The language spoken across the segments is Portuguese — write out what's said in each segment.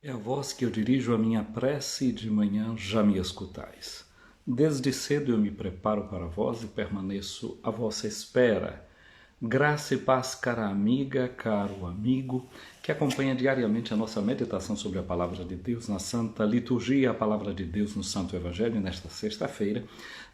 É a voz que eu dirijo a minha prece e de manhã já me escutais. Desde cedo eu me preparo para vós e permaneço à vossa espera. Graça e paz, cara amiga, caro amigo, que acompanha diariamente a nossa meditação sobre a Palavra de Deus na Santa Liturgia, a Palavra de Deus no Santo Evangelho, nesta sexta-feira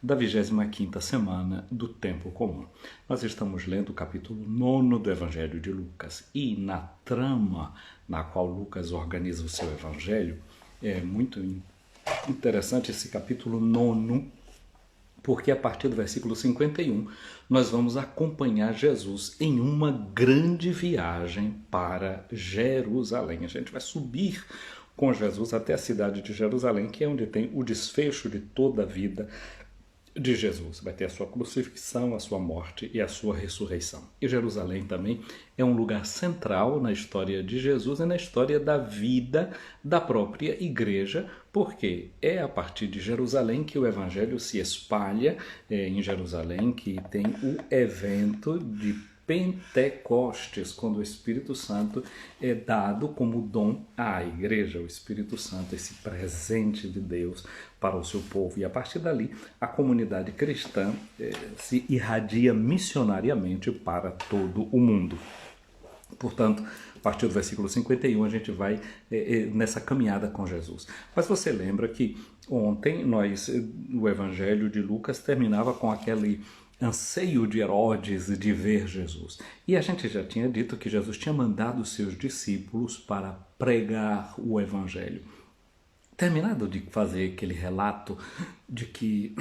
da 25ª semana do Tempo Comum. Nós estamos lendo o capítulo 9 do Evangelho de Lucas e na trama na qual Lucas organiza o seu Evangelho, é muito interessante esse capítulo 9, porque a partir do versículo 51 nós vamos acompanhar Jesus em uma grande viagem para Jerusalém. A gente vai subir com Jesus até a cidade de Jerusalém, que é onde tem o desfecho de toda a vida de Jesus. Vai ter a sua crucifixão, a sua morte e a sua ressurreição. E Jerusalém também é um lugar central na história de Jesus e na história da vida da própria igreja, porque é a partir de Jerusalém que o evangelho se espalha, é em Jerusalém que tem o evento de Pentecostes, quando o Espírito Santo é dado como dom à igreja, o Espírito Santo, esse presente de Deus para o seu povo. E a partir dali, a comunidade cristã se irradia missionariamente para todo o mundo. Portanto, a partir do versículo 51, a gente vai nessa caminhada com Jesus. Mas você lembra que ontem o Evangelho de Lucas terminava com aquele anseio de Herodes de ver Jesus. E a gente já tinha dito que Jesus tinha mandado seus discípulos para pregar o Evangelho. Terminado de fazer aquele relato de que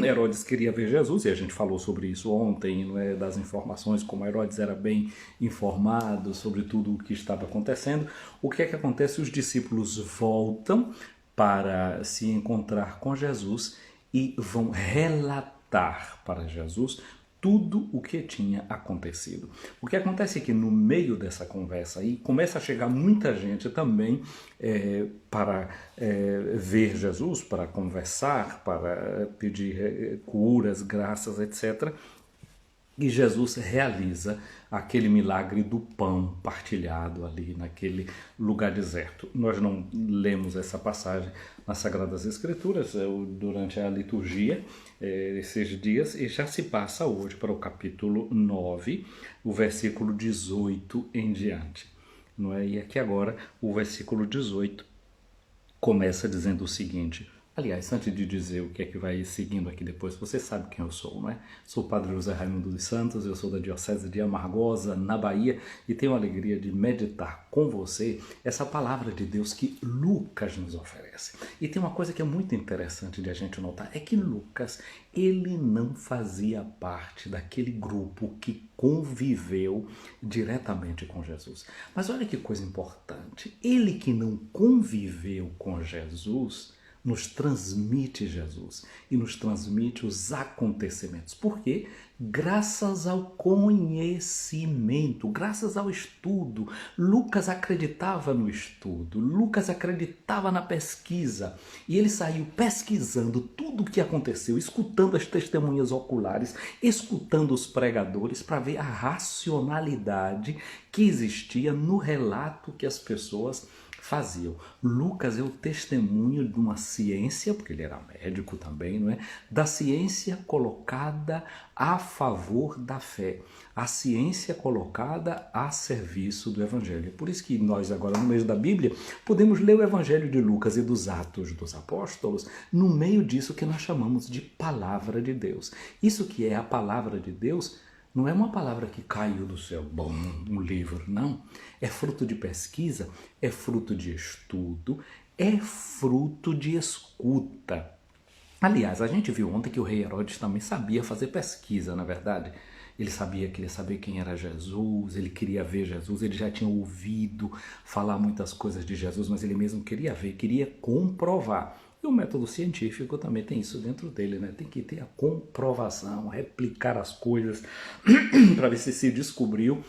Herodes queria ver Jesus, e a gente falou sobre isso ontem, não é, das informações, como Herodes era bem informado sobre tudo o que estava acontecendo, o que é que acontece? Os discípulos voltam para se encontrar com Jesus e vão relatar para Jesus tudo o que tinha acontecido. O que acontece é que no meio dessa conversa aí começa a chegar muita gente também para ver Jesus, para conversar, para pedir curas, graças, etc. E Jesus realiza aquele milagre do pão partilhado ali naquele lugar deserto. Nós não lemos essa passagem nas Sagradas Escrituras durante a liturgia esses dias, e já se passa hoje para o capítulo 9, o versículo 18 em diante. Não é? E aqui agora o versículo 18 começa dizendo o seguinte. Aliás, antes de dizer o que é que vai seguindo aqui depois, você sabe quem eu sou, não é? Sou o Padre José Raimundo dos Santos, eu sou da Diocese de Amargosa, na Bahia, e tenho a alegria de meditar com você essa palavra de Deus que Lucas nos oferece. E tem uma coisa que é muito interessante de a gente notar, é que Lucas, ele não fazia parte daquele grupo que conviveu diretamente com Jesus. Mas olha que coisa importante, ele que não conviveu com Jesus nos transmite Jesus e nos transmite os acontecimentos. Por quê? Graças ao conhecimento, graças ao estudo. Lucas acreditava no estudo, Lucas acreditava na pesquisa e ele saiu pesquisando tudo o que aconteceu, escutando as testemunhas oculares, escutando os pregadores para ver a racionalidade que existia no relato que as pessoas faziam. Lucas é o testemunho de uma ciência, porque ele era médico também, não é? Da ciência colocada a favor da fé. A ciência colocada a serviço do Evangelho. Por isso que nós agora, no meio da Bíblia, podemos ler o Evangelho de Lucas e dos Atos dos Apóstolos no meio disso que nós chamamos de Palavra de Deus. Isso que é a Palavra de Deus não é uma palavra que caiu do céu, bom, um livro, não. É fruto de pesquisa, é fruto de estudo, é fruto de escuta. Aliás, a gente viu ontem que o rei Herodes também sabia fazer pesquisa, na verdade. Ele queria saber quem era Jesus, ele queria ver Jesus, ele já tinha ouvido falar muitas coisas de Jesus, mas ele mesmo queria ver, queria comprovar. E o método científico também tem isso dentro dele, né? Tem que ter a comprovação, replicar as coisas para ver se descobriu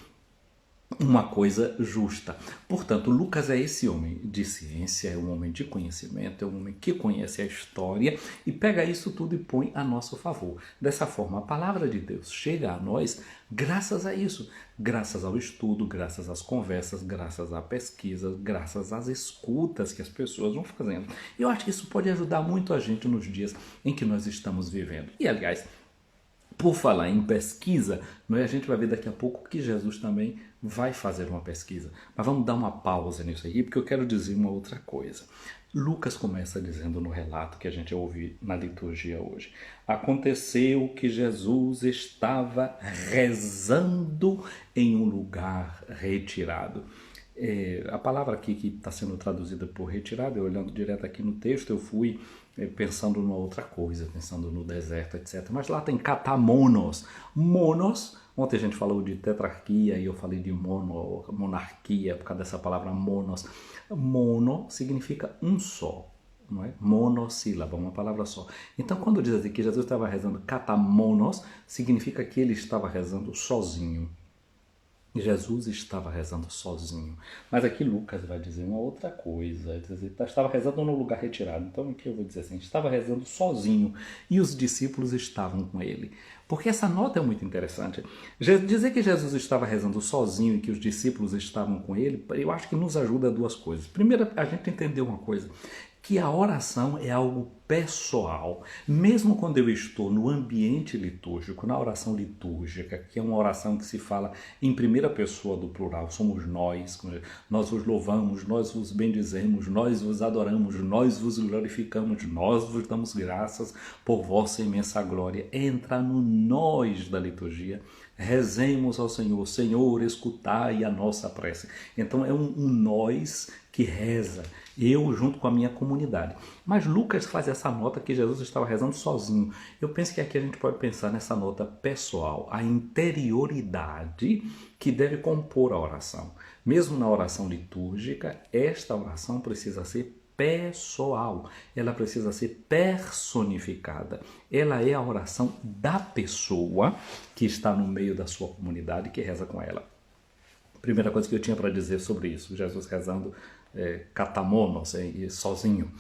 uma coisa justa. Portanto, Lucas é esse homem de ciência, é um homem de conhecimento, é um homem que conhece a história e pega isso tudo e põe a nosso favor. Dessa forma, a palavra de Deus chega a nós graças a isso, graças ao estudo, graças às conversas, graças à pesquisa, graças às escutas que as pessoas vão fazendo. Eu acho que isso pode ajudar muito a gente nos dias em que nós estamos vivendo. E, aliás, por falar em pesquisa, a gente vai ver daqui a pouco que Jesus também vai fazer uma pesquisa. Mas vamos dar uma pausa nisso aí, porque eu quero dizer uma outra coisa. Lucas começa dizendo no relato que a gente ouviu na liturgia hoje: aconteceu que Jesus estava rezando em um lugar retirado. A palavra aqui que está sendo traduzida por retirado, eu olhando direto aqui no texto, eu fui pensando numa outra coisa, pensando no deserto, etc. Mas lá tem katamonos. Monos, ontem a gente falou de tetrarquia e eu falei de monarquia por causa dessa palavra monos. Mono significa um só, não é? Monossílaba, uma palavra só. Então, quando diz assim que Jesus estava rezando katamonos, significa que ele estava rezando sozinho. Jesus estava rezando sozinho. Mas aqui Lucas vai dizer uma outra coisa. Ele estava rezando num lugar retirado. Então aqui eu vou dizer assim, estava rezando sozinho e os discípulos estavam com ele. Porque essa nota é muito interessante. Dizer que Jesus estava rezando sozinho e que os discípulos estavam com ele, eu acho que nos ajuda a duas coisas. Primeiro, a gente entender uma coisa, que a oração é algo pessoal. Mesmo quando eu estou no ambiente litúrgico, na oração litúrgica, que é uma oração que se fala em primeira pessoa do plural, somos nós vos louvamos, nós vos bendizemos, nós vos adoramos, nós vos glorificamos, nós vos damos graças por vossa imensa glória. Entra no nós da liturgia. Rezemos ao Senhor, Senhor, escutai a nossa prece. Então é um nós que reza, eu junto com a minha comunidade. Mas Lucas faz essa nota que Jesus estava rezando sozinho. Eu penso que aqui a gente pode pensar nessa nota pessoal, a interioridade que deve compor a oração. Mesmo na oração litúrgica, esta oração precisa ser pessoal, ela precisa ser personificada. Ela é a oração da pessoa que está no meio da sua comunidade que reza com ela. Primeira coisa que eu tinha para dizer sobre isso, Jesus rezando katamonos, sozinho.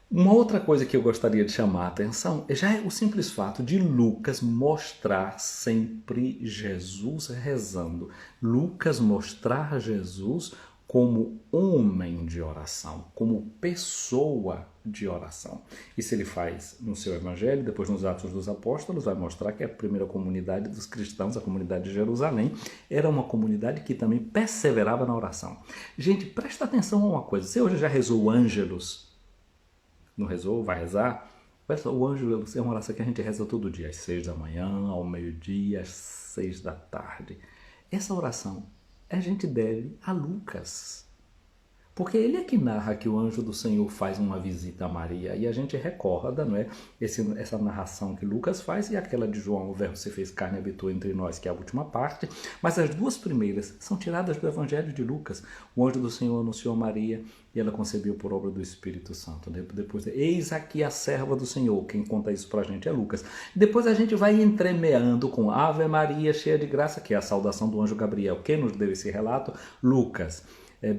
Uma outra coisa que eu gostaria de chamar a atenção já é o simples fato de Lucas mostrar sempre Jesus rezando. Lucas mostrar Jesus como homem de oração, como pessoa de oração. Isso ele faz no seu evangelho, depois nos Atos dos Apóstolos, vai mostrar que a primeira comunidade dos cristãos, a comunidade de Jerusalém, era uma comunidade que também perseverava na oração. Gente, presta atenção a uma coisa. Você hoje já rezou o Ângelus? Não rezou? Vai rezar? O Ângelus é uma oração que a gente reza todo dia, às 6 da manhã, ao meio-dia, às 6 da tarde. Essa oração a gente deve a Lucas. Porque ele é que narra que o anjo do Senhor faz uma visita a Maria. E a gente recorda, não é? Essa narração que Lucas faz e aquela de João, o verbo se fez carne e habitou entre nós, que é a última parte. Mas as duas primeiras são tiradas do Evangelho de Lucas. O anjo do Senhor anunciou a Maria e ela concebeu por obra do Espírito Santo. Depois, eis aqui a serva do Senhor. Quem conta isso pra gente é Lucas. Depois a gente vai entremeando com Ave Maria, cheia de graça, que é a saudação do anjo Gabriel. Quem nos deu esse relato? Lucas.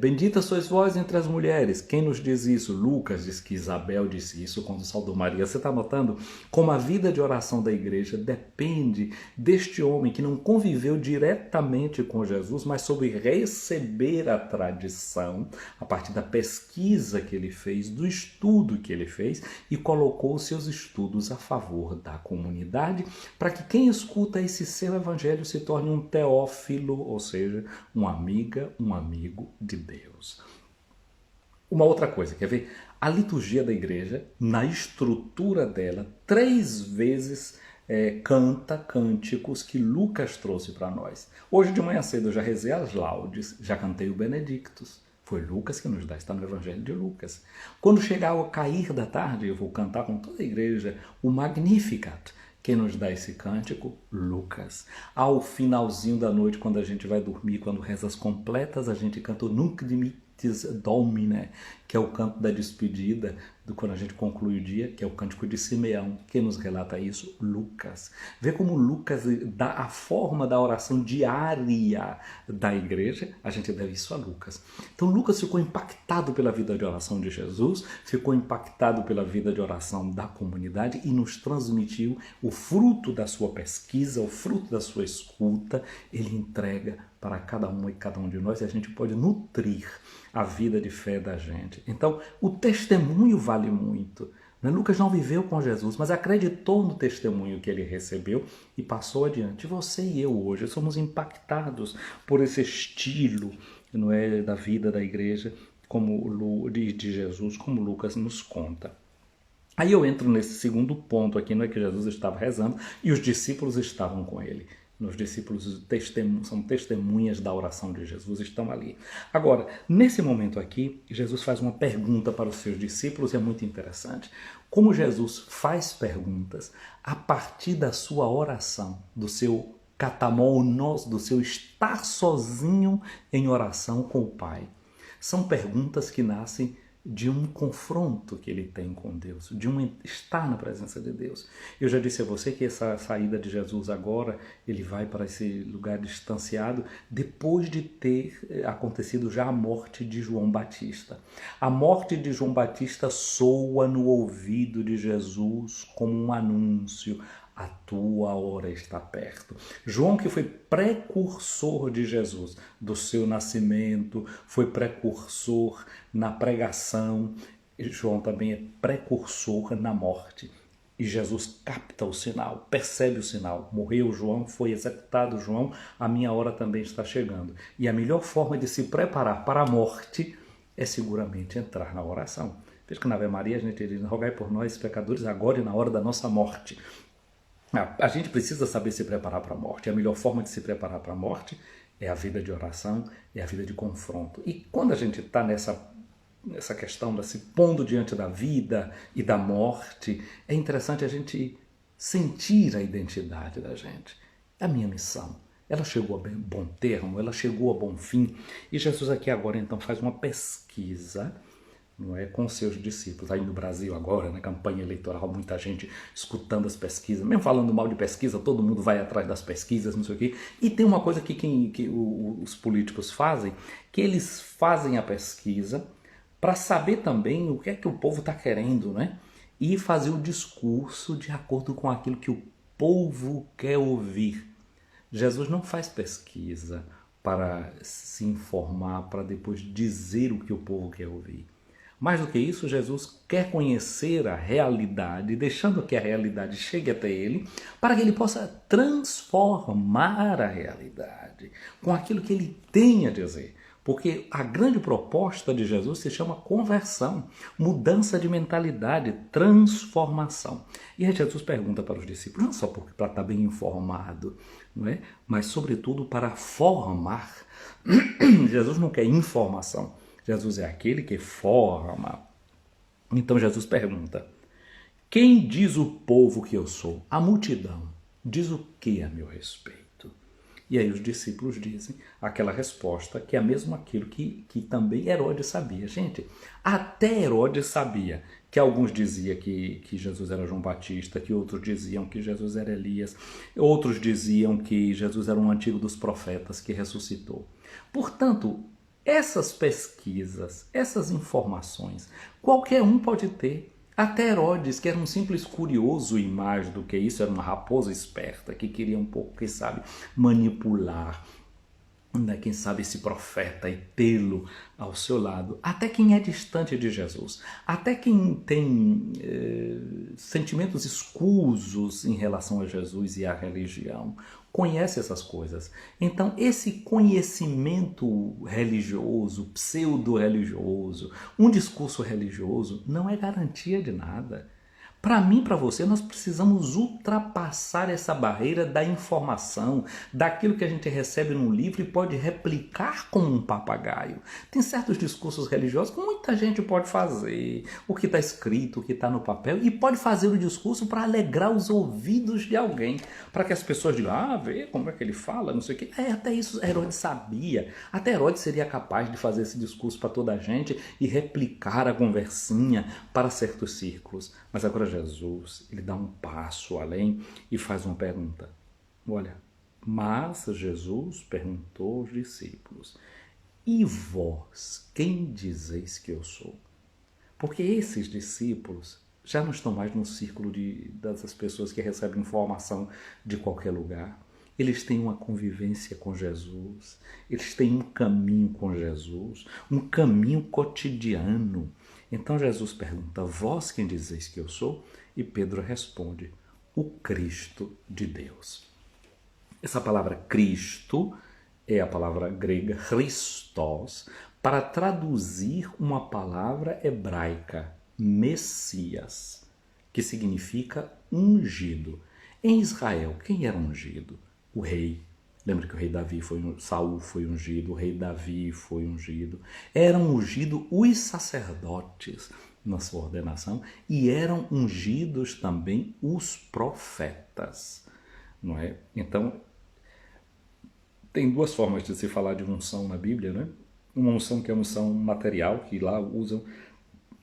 Bendita sois vós entre as mulheres. Quem nos diz isso? Lucas diz que Isabel disse isso quando saudou Maria. Você está notando como a vida de oração da igreja depende deste homem que não conviveu diretamente com Jesus, mas soube receber a tradição a partir da pesquisa que ele fez, do estudo que ele fez e colocou os seus estudos a favor da comunidade para que quem escuta esse seu evangelho se torne um teófilo, ou seja, uma amiga, um amigo de Deus. Uma outra coisa, quer ver? A liturgia da igreja, na estrutura dela, 3 vezes canta cânticos que Lucas trouxe para nós. Hoje de manhã cedo eu já rezei as laudes, já cantei o Benedictus. Foi Lucas que nos dá, está no Evangelho de Lucas. Quando chegar ao cair da tarde, eu vou cantar com toda a igreja o Magnificat. Quem nos dá esse cântico? Lucas. Ao finalzinho da noite, quando a gente vai dormir, quando reza as completas, a gente canta o Nunc Dimittis Domine, que é o canto da despedida quando a gente conclui o dia, que é o Cântico de Simeão. Quem nos relata isso? Lucas. Vê como Lucas dá a forma da oração diária da igreja. A gente deve isso a Lucas. Então Lucas ficou impactado pela vida de oração de Jesus, ficou impactado pela vida de oração da comunidade e nos transmitiu o fruto da sua pesquisa, o fruto da sua escuta. Ele entrega para cada um e cada um de nós, e a gente pode nutrir a vida de fé da gente. Então, o testemunho vale muito. Lucas não viveu com Jesus, mas acreditou no testemunho que ele recebeu e passou adiante. Você e eu hoje somos impactados por esse estilo, não é, da vida da igreja como de Jesus, como Lucas nos conta. Aí eu entro nesse segundo ponto aqui, não é, que Jesus estava rezando e os discípulos estavam com ele. Os discípulos são testemunhas da oração de Jesus, estão ali. Agora, nesse momento aqui, Jesus faz uma pergunta para os seus discípulos, é muito interessante. Como Jesus faz perguntas a partir da sua oração, do seu katamonos, do seu estar sozinho em oração com o Pai. São perguntas que nascem de um confronto que ele tem com Deus, de um estar na presença de Deus. Eu já disse a você que essa saída de Jesus agora, ele vai para esse lugar distanciado depois de ter acontecido já a morte de João Batista. A morte de João Batista soa no ouvido de Jesus como um anúncio: a tua hora está perto. João, que foi precursor de Jesus, do seu nascimento, foi precursor na pregação. João também é precursor na morte. E Jesus capta o sinal, percebe o sinal. Morreu João, foi executado João, a minha hora também está chegando. E a melhor forma de se preparar para a morte é seguramente entrar na oração. Veja que na Ave Maria a gente diz: rogai por nós, pecadores, agora e na hora da nossa morte. A gente precisa saber se preparar para a morte. A melhor forma de se preparar para a morte é a vida de oração, é a vida de confronto. E quando a gente está nessa questão de se pondo diante da vida e da morte, é interessante a gente sentir a identidade da gente. É a minha missão. Ela chegou a bom termo, ela chegou a bom fim. E Jesus aqui agora então faz uma pesquisa, não é, com seus discípulos. Aí no Brasil agora, na campanha eleitoral, muita gente escutando as pesquisas, mesmo falando mal de pesquisa, todo mundo vai atrás das pesquisas, não sei o quê. E tem uma coisa que os políticos fazem, que eles fazem a pesquisa para saber também o que é que o povo está querendo, né? E fazer o discurso de acordo com aquilo que o povo quer ouvir. Jesus não faz pesquisa para se informar, para depois dizer o que o povo quer ouvir. Mais do que isso, Jesus quer conhecer a realidade, deixando que a realidade chegue até ele, para que ele possa transformar a realidade com aquilo que ele tem a dizer. Porque a grande proposta de Jesus se chama conversão, mudança de mentalidade, transformação. E aí Jesus pergunta para os discípulos, não só para estar bem informado, não é? Mas sobretudo para formar. Jesus não quer informação. Jesus é aquele que forma. Então Jesus pergunta: quem diz o povo que eu sou? A multidão diz o que a meu respeito? E aí os discípulos dizem aquela resposta que é mesmo aquilo que também Herodes sabia. Gente, até Herodes sabia que alguns diziam que Jesus era João Batista, que outros diziam que Jesus era Elias, outros diziam que Jesus era um antigo dos profetas que ressuscitou. Portanto, essas pesquisas, essas informações, qualquer um pode ter. Até Herodes, que era um simples curioso e mais do que isso, era uma raposa esperta que queria um pouco, quem sabe, manipular, né, quem sabe, esse profeta e tê-lo ao seu lado. Até quem é distante de Jesus, até quem tem sentimentos escusos em relação a Jesus e à religião, conhece essas coisas. Então, esse conhecimento religioso, pseudo-religioso, um discurso religioso, não é garantia de nada. Para mim, para você, nós precisamos ultrapassar essa barreira da informação, daquilo que a gente recebe num livro e pode replicar como um papagaio. Tem certos discursos religiosos que muita gente pode fazer, o que está escrito, o que está no papel, e pode fazer o discurso para alegrar os ouvidos de alguém, para que as pessoas digam, vê como é que ele fala, não sei o quê. Até isso Herodes sabia. Até Herodes seria capaz de fazer esse discurso para toda a gente e replicar a conversinha para certos círculos. Mas agora Jesus, ele dá um passo além e faz uma pergunta. Olha, mas Jesus perguntou aos discípulos, e vós, quem dizeis que eu sou? Porque esses discípulos já não estão mais no círculo dessas pessoas que recebem informação de qualquer lugar. Eles têm uma convivência com Jesus, eles têm um caminho com Jesus, um caminho cotidiano. Então Jesus pergunta, vós quem dizeis que eu sou? E Pedro responde, o Cristo de Deus. Essa palavra Cristo é a palavra grega Christos, para traduzir uma palavra hebraica, Messias, que significa ungido. Em Israel, quem era ungido? O rei. Lembra que o rei Davi Saul foi ungido, o rei Davi foi ungido. Eram ungidos os sacerdotes na sua ordenação e eram ungidos também os profetas, não é? Então, tem duas formas de se falar de unção na Bíblia, né? Uma unção que é unção material, que lá usam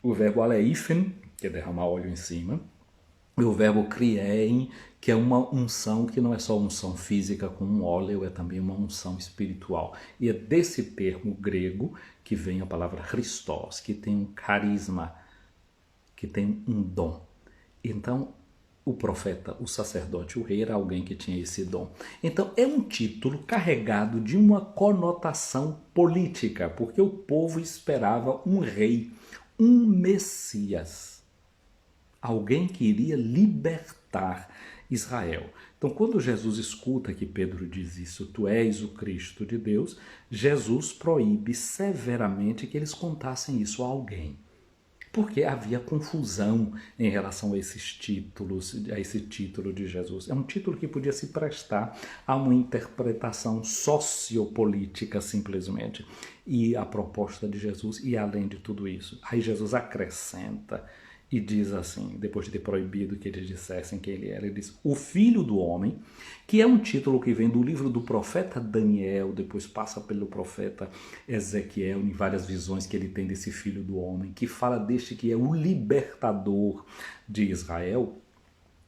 o verbo aleifen, que é derramar óleo em cima, e o verbo kriein, que é uma unção que não é só unção física com um óleo, é também uma unção espiritual. E é desse termo grego que vem a palavra Christos, que tem um carisma, que tem um dom. Então, o profeta, o sacerdote, o rei era alguém que tinha esse dom. Então, é um título carregado de uma conotação política, porque o povo esperava um rei, um Messias, alguém que iria libertar Israel. Então, quando Jesus escuta que Pedro diz isso, tu és o Cristo de Deus, Jesus proíbe severamente que eles contassem isso a alguém. Porque havia confusão em relação a esses títulos, a esse título de Jesus. É um título que podia se prestar a uma interpretação sociopolítica, simplesmente. E a proposta de Jesus, e além de tudo isso, aí Jesus acrescenta e diz assim, depois de ter proibido que eles dissessem quem ele era, ele diz, o Filho do Homem, que é um título que vem do livro do profeta Daniel, depois passa pelo profeta Ezequiel, em várias visões que ele tem desse Filho do Homem, que fala deste que é o libertador de Israel.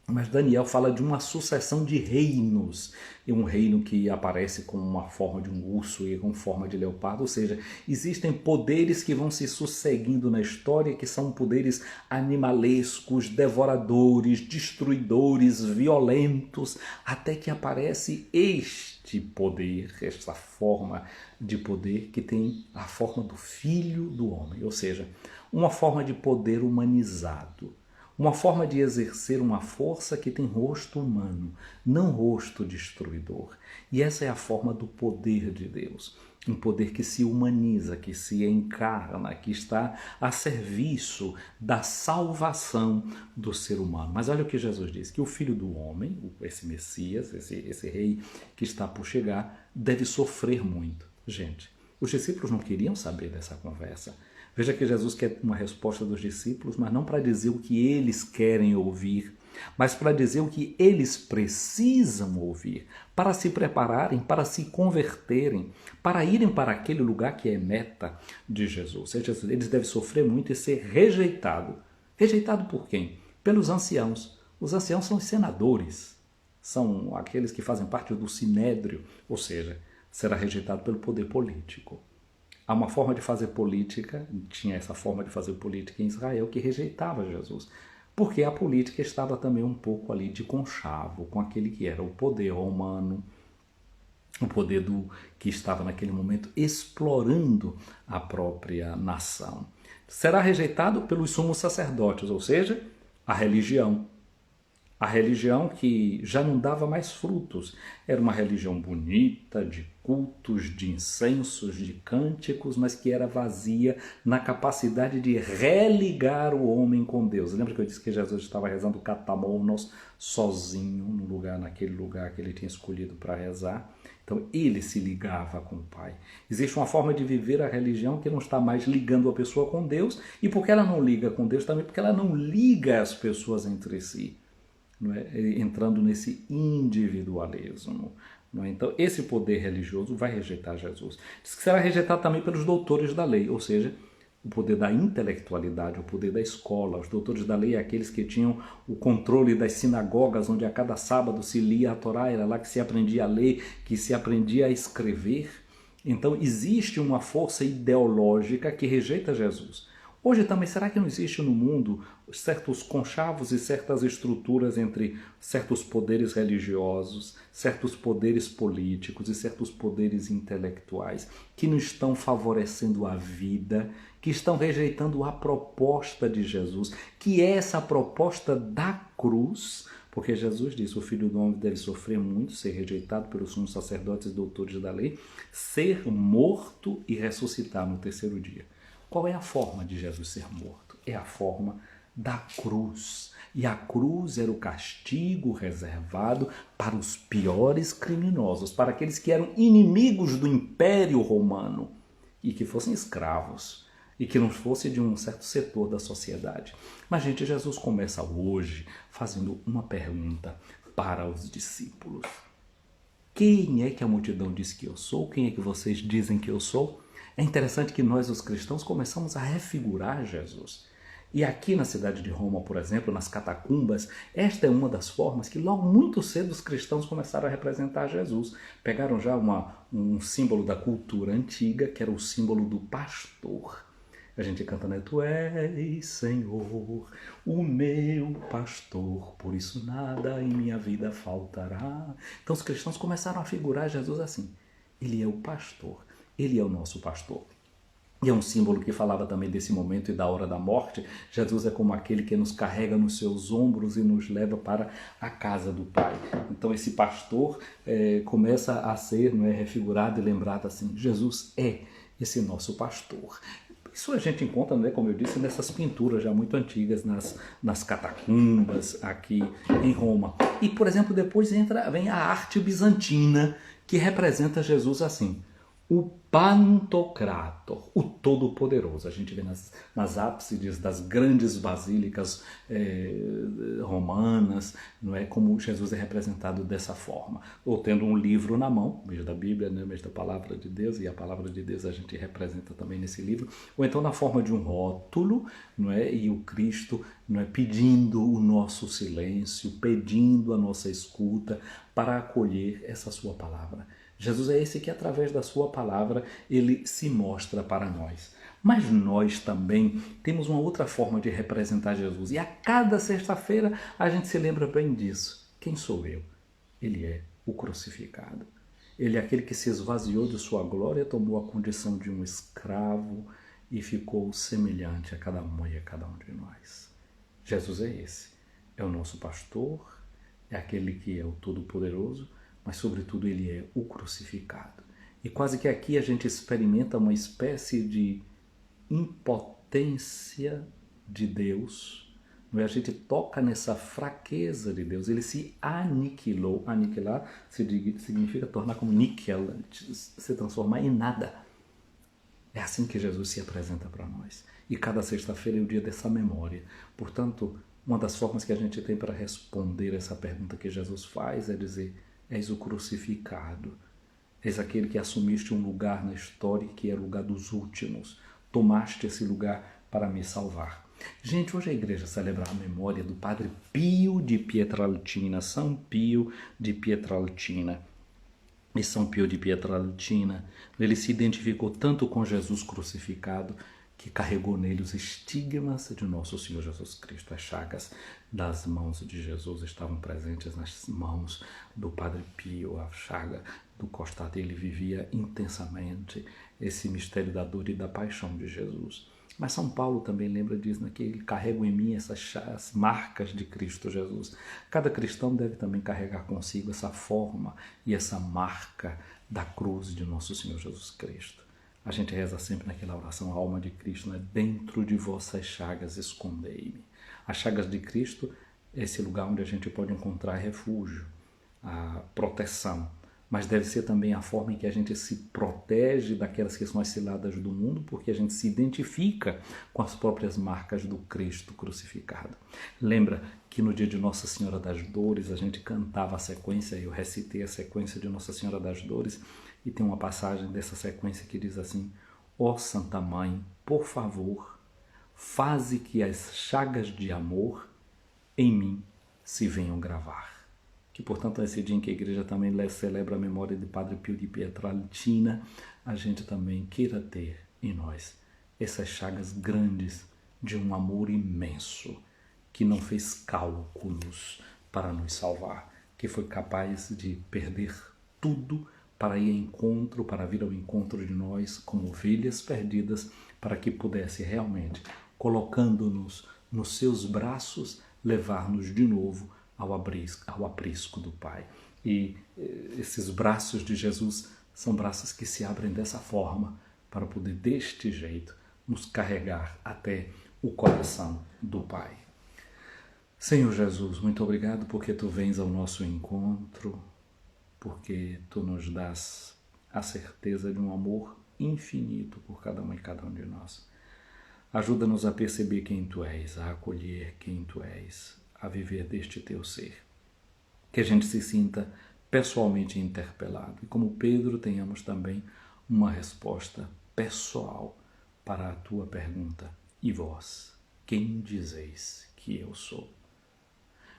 Mas Daniel fala de uma sucessão de reinos, e um reino que aparece com uma forma de um urso e com forma de leopardo, ou seja, existem poderes que vão se sucedendo na história, que são poderes animalescos, devoradores, destruidores, violentos, até que aparece este poder, esta forma de poder que tem a forma do Filho do Homem, ou seja, uma forma de poder humanizado. Uma forma de exercer uma força que tem rosto humano, não rosto destruidor. E essa é a forma do poder de Deus. Um poder que se humaniza, que se encarna, que está a serviço da salvação do ser humano. Mas olha o que Jesus diz, que o Filho do Homem, esse Messias, esse rei que está por chegar, deve sofrer muito. Gente, os discípulos não queriam saber dessa conversa. Veja que Jesus quer uma resposta dos discípulos, mas não para dizer o que eles querem ouvir, mas para dizer o que eles precisam ouvir, para se prepararem, para se converterem, para irem para aquele lugar que é meta de Jesus. Ou seja, eles devem sofrer muito e ser rejeitados. Rejeitado por quem? Pelos anciãos. Os anciãos são os senadores, são aqueles que fazem parte do sinédrio, ou seja, será rejeitado pelo poder político. Há uma forma de fazer política, tinha essa forma de fazer política em Israel que rejeitava Jesus, porque a política estava também um pouco ali de conchavo com aquele que era o poder romano, o poder que estava naquele momento explorando a própria nação. Será rejeitado pelos sumos sacerdotes, ou seja, a religião. A religião que já não dava mais frutos. Era uma religião bonita, de cultos, de incensos, de cânticos, mas que era vazia na capacidade de religar o homem com Deus. Lembra que eu disse que Jesus estava rezando catamonos sozinho no lugar, naquele lugar que ele tinha escolhido para rezar? Então ele se ligava com o Pai. Existe uma forma de viver a religião que não está mais ligando a pessoa com Deus, e porque ela não liga com Deus também, porque ela não liga as pessoas entre si. Não é? Entrando nesse individualismo. Não é? Então, esse poder religioso vai rejeitar Jesus. Diz que será rejeitado também pelos doutores da lei, ou seja, o poder da intelectualidade, o poder da escola. Os doutores da lei, aqueles que tinham o controle das sinagogas, onde a cada sábado se lia a Torá, era lá que se aprendia a ler, que se aprendia a escrever. Então, existe uma força ideológica que rejeita Jesus. Hoje também, será que não existe no mundo certos conchavos e certas estruturas entre certos poderes religiosos, certos poderes políticos e certos poderes intelectuais que não estão favorecendo a vida, que estão rejeitando a proposta de Jesus, que é essa proposta da cruz? Porque Jesus disse, o Filho do Homem deve sofrer muito, ser rejeitado pelos sumos sacerdotes e doutores da lei, ser morto e ressuscitar no terceiro dia. Qual é a forma de Jesus ser morto? É a forma da cruz. E a cruz era o castigo reservado para os piores criminosos, para aqueles que eram inimigos do Império Romano e que fossem escravos e que não fosse de um certo setor da sociedade. Mas, gente, Jesus começa hoje fazendo uma pergunta para os discípulos. Quem é que a multidão diz que eu sou? Quem é que vocês dizem que eu sou? É interessante que nós, os cristãos, começamos a refigurar Jesus. E aqui na cidade de Roma, por exemplo, nas catacumbas, esta é uma das formas que logo muito cedo os cristãos começaram a representar Jesus. Pegaram já um símbolo da cultura antiga, que era o símbolo do pastor. A gente canta, né? Tu és, Senhor, o meu pastor, por isso nada em minha vida faltará. Então os cristãos começaram a figurar Jesus assim. Ele é o pastor, ele é o nosso pastor. E é um símbolo que falava também desse momento e da hora da morte. Jesus é como aquele que nos carrega nos seus ombros e nos leva para a casa do Pai. Então esse pastor começa a ser, não é, refigurado e lembrado assim. Jesus é esse nosso pastor. Isso a gente encontra, né, como eu disse, nessas pinturas já muito antigas, nas catacumbas aqui em Roma. E, por exemplo, depois vem a arte bizantina, que representa Jesus assim. O Pantocrator, o Todo-Poderoso. A gente vê nas ábsides das grandes basílicas romanas, não é, como Jesus é representado dessa forma. Ou tendo um livro na mão, o mês da Bíblia, né, o mês da Palavra de Deus, e a Palavra de Deus a gente representa também nesse livro. Ou então na forma de um rótulo, não é, e o Cristo, não é, pedindo o nosso silêncio, pedindo a nossa escuta para acolher essa sua palavra. Jesus é esse que, através da sua palavra, ele se mostra para nós. Mas nós também temos uma outra forma de representar Jesus. E a cada sexta-feira a gente se lembra bem disso. Quem sou eu? Ele é o crucificado. Ele é aquele que se esvaziou de sua glória, tomou a condição de um escravo e ficou semelhante a cada uma e a cada um de nós. Jesus é esse. É o nosso pastor, é aquele que é o Todo-Poderoso, mas sobretudo ele é o crucificado. E quase que aqui a gente experimenta uma espécie de impotência de Deus. Não é? A gente toca nessa fraqueza de Deus. Ele se aniquilou. Aniquilar significa tornar como níquel, se transformar em nada. É assim que Jesus se apresenta para nós. E cada sexta-feira é o dia dessa memória. Portanto, uma das formas que a gente tem para responder essa pergunta que Jesus faz é dizer: és o crucificado, és aquele que assumiste um lugar na história que é o lugar dos últimos, tomaste esse lugar para me salvar. Gente, hoje a igreja celebra a memória do Padre Pio de Pietralcina, São Pio de Pietralcina. E São Pio de Pietralcina, ele se identificou tanto com Jesus crucificado, que carregou nele os estigmas de nosso Senhor Jesus Cristo. As chagas das mãos de Jesus estavam presentes nas mãos do Padre Pio. A chaga do costado, ele vivia intensamente esse mistério da dor e da paixão de Jesus. Mas São Paulo também lembra disso, né? Que ele carrega em mim essas marcas de Cristo Jesus. Cada cristão deve também carregar consigo essa forma e essa marca da cruz de nosso Senhor Jesus Cristo. A gente reza sempre naquela oração, a alma de Cristo, né? Dentro de vossas chagas escondei-me. As chagas de Cristo é esse lugar onde a gente pode encontrar refúgio, a proteção, mas deve ser também a forma em que a gente se protege daquelas que são as ciladas do mundo, porque a gente se identifica com as próprias marcas do Cristo crucificado. Lembra que no dia de Nossa Senhora das Dores a gente cantava a sequência, eu recitei a sequência de Nossa Senhora das Dores, e tem uma passagem dessa sequência que diz assim: ó Santa Mãe, por favor, faze que as chagas de amor em mim se venham gravar. Que, portanto, nesse dia em que a igreja também celebra a memória de Padre Pio de Pietrelcina, a gente também queira ter em nós essas chagas grandes de um amor imenso, que não fez cálculos para nos salvar, que foi capaz de perder tudo para ir ao encontro, para vir ao encontro de nós como ovelhas perdidas, para que pudesse realmente, colocando-nos nos seus braços, levar-nos de novo ao aprisco do Pai. E esses braços de Jesus são braços que se abrem dessa forma para poder, deste jeito, nos carregar até o coração do Pai. Senhor Jesus, muito obrigado porque Tu vens ao nosso encontro, porque Tu nos dás a certeza de um amor infinito por cada uma e cada um de nós. Ajuda-nos a perceber quem Tu és, a acolher quem Tu és, a viver deste Teu ser. Que a gente se sinta pessoalmente interpelado e, como Pedro, tenhamos também uma resposta pessoal para a Tua pergunta: e vós, quem dizeis que eu sou?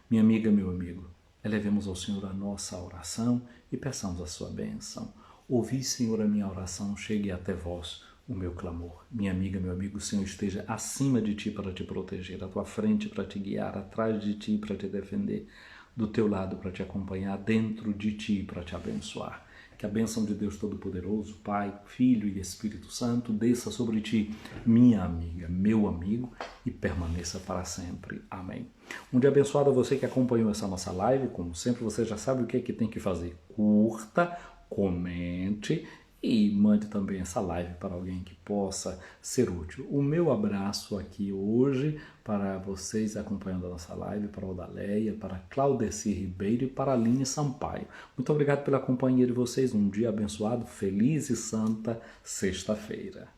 Minha amiga, meu amigo, elevemos ao Senhor a nossa oração e peçamos a sua bênção. Ouvi, Senhor, a minha oração, chegue até vós o meu clamor. Minha amiga, meu amigo, o Senhor esteja acima de ti para te proteger, à tua frente para te guiar, atrás de ti para te defender, do teu lado para te acompanhar, dentro de ti para te abençoar. Que a bênção de Deus Todo-Poderoso, Pai, Filho e Espírito Santo, desça sobre ti, minha amiga, meu amigo, e permaneça para sempre. Amém. Um dia abençoado a você que acompanhou essa nossa live. Como sempre, você já sabe o que é que tem que fazer. Curta, comente e mande também essa live para alguém que possa ser útil. O meu abraço aqui hoje para vocês acompanhando a nossa live, para a Odaleia, para Claudeci Ribeiro e para a Aline Sampaio. Muito obrigado pela companhia de vocês. Um dia abençoado, feliz e santa sexta-feira.